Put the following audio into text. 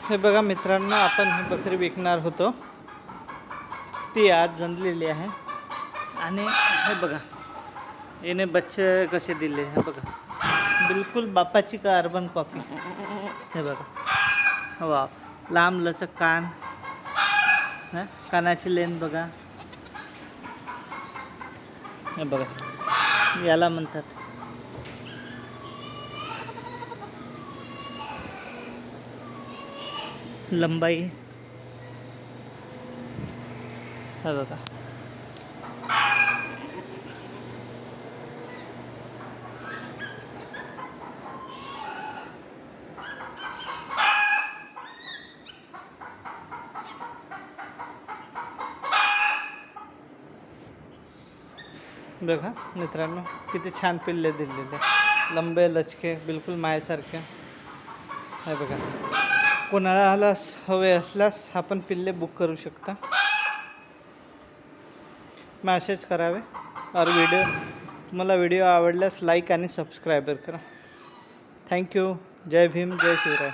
हे बघा मित्रांनो, आपण ही बकरी विकणार होतो, ती आज जनलेली आहे. आणि हे बघा याने बच्चे कसे दिले, हे बघा बिलकुल बापाची कार्बन कॉपी. हे बघा वा, लांब लचक कान, कानाची लेन बघा. हे बघा याला म्हणतात लंबाई. हे बघा बघा मित्रांनो, किती छान पिल्ले दिलेले, लंबे लचके, बिलकुल मायासारखे. हे बघा, कोणाला हवे असल्यास आपण पिल्ले बुक करू शकता, मॅसेज करावे. और तुम्हाला व्हिडिओ आवडल्यास लाईक आणि सबस्क्राईबर करा. थँक्यू. जय भीम, जय शिवराय.